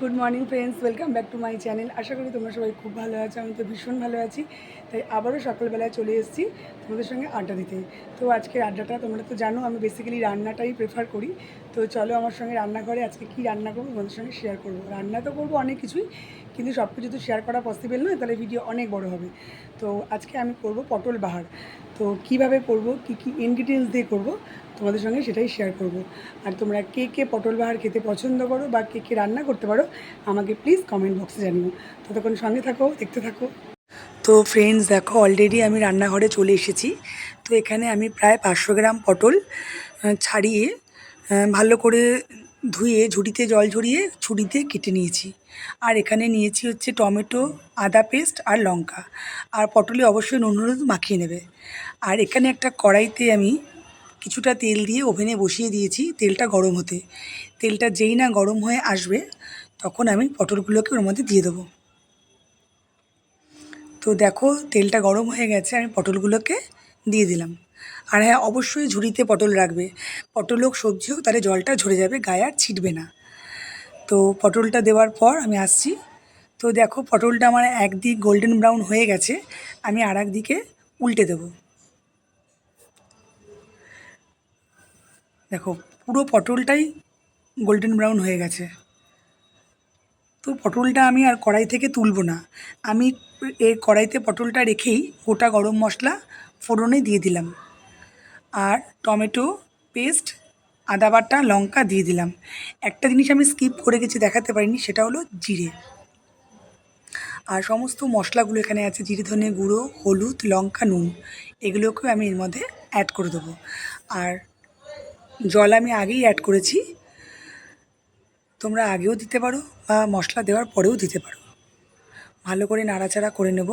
Good morning friends, welcome back to my channel. আশা করি তোমরা সবাই খুব ভালো আছো। আমি তো ভীষণ ভালো আছি। তাই আবারও সকালবেলায় চলে এসেছি তোমাদের সঙ্গে আড্ডা দিতে। তো আজকের আড্ডাটা তোমরা তো জানো আমি বেসিক্যালি রান্নাটাই প্রেফার করি। তো চলো আমার সঙ্গে রান্নাঘরে আজকে কী রান্না করবো তোমাদের সঙ্গে শেয়ার করবো। রান্না তো করবো অনেক কিছুই, কিন্তু সব কিছু তো শেয়ার করা পসিবল নয়, তাহলে ভিডিও অনেক বড় হবে। তো আজকে আমি করব পটল বাহার। তো কীভাবে করব, কী কী ইনগ্রিডিয়েন্টস দিয়ে করব তোমাদের সঙ্গে সেটাই শেয়ার করব। আর তোমরা কে কে পটল বাহার খেতে পছন্দ করো বা কে কে রান্না করতে পারো আমাকে প্লিজ কমেন্ট বক্সে জানিও। ততক্ষণ সঙ্গে থাকো, দেখতে থাকো। তো ফ্রেন্ডস দেখো, অলরেডি আমি রান্নাঘরে চলে এসেছি। তো এখানে আমি প্রায় 500 গ্রাম পটল ছাড়িয়ে ভালো করে ধুয়ে ঝুড়িতে জল ঝরিয়ে ছুরিতে কেটে নিয়েছি। আর এখানে নিয়েছি হচ্ছে টমেটো, আদা পেস্ট আর লঙ্কা। আর পটলে অবশ্যই নুন হলুদ মাখিয়ে নেবে। আর এখানে একটা কড়াইতে আমি কিছুটা তেল দিয়ে ওভেনে বসিয়ে দিয়েছি তেলটা গরম হতে। তেলটা যেই না গরম হয়ে আসবে তখন আমি পটলগুলোকে ওর মধ্যে দিয়ে দেবো। তো দেখো তেলটা গরম হয়ে গেছে, আমি পটলগুলোকে দিয়ে দিলাম। আর হ্যাঁ, অবশ্যই ঝুড়িতে পটল রাখবে। পটল হোক সবজি হোক, তাহলে জলটা ঝরে যাবে, গায়ে আর ছিটবে না। তো পটলটা দেওয়ার পর আমি আসছি। তো দেখো পটলটা আমার একদিক গোল্ডেন ব্রাউন হয়ে গেছে, আমি আর একদিকে উল্টে দেবো। দেখো পুরো পটলটাই গোল্ডেন ব্রাউন হয়ে গেছে। তো পটলটা আমি আর কড়াই থেকে তুলবো না। আমি এই কড়াইতে পটলটা রেখেই গোটা গরম মশলা ফোড়নে দিয়ে দিলাম। আর টমেটো পেস্ট, আদা বাটা, লঙ্কা দিয়ে দিলাম। একটা জিনিস আমি স্কিপ করে গেছি, দেখাতে পারিনি, সেটা হলো জিরে। আর সমস্ত মশলাগুলো এখানে আছে, জিরে ধনে গুঁড়ো, হলুদ, লঙ্কা, নুন, এগুলোকেও আমি এর মধ্যে অ্যাড করে দেবো। আর জল আমি আগেই অ্যাড করেছি, তোমরা আগেও দিতে পারো বা মশলা দেওয়ার পরেও দিতে পারো। ভালো করে নাড়াচাড়া করে নেব।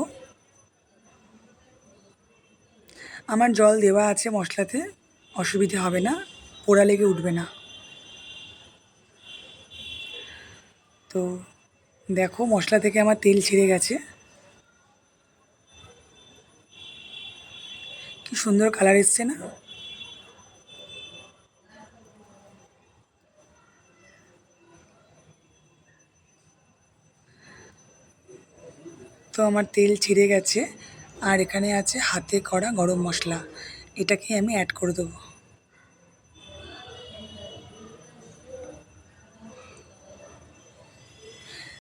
আমার জল দেওয়া আছে মশলাতে, অসুবিধে হবে না, পোড়া লেগে উঠবে না। তো দেখো মশলা থেকে আমার তেল ছেড়ে গেছে, কি সুন্দর কালার এসছে না। তো আমার তেল ছেড়ে গেছে। আর এখানে আছে হাতে করা গরম মশলা, এটাকে আমি অ্যাড করে দেবো।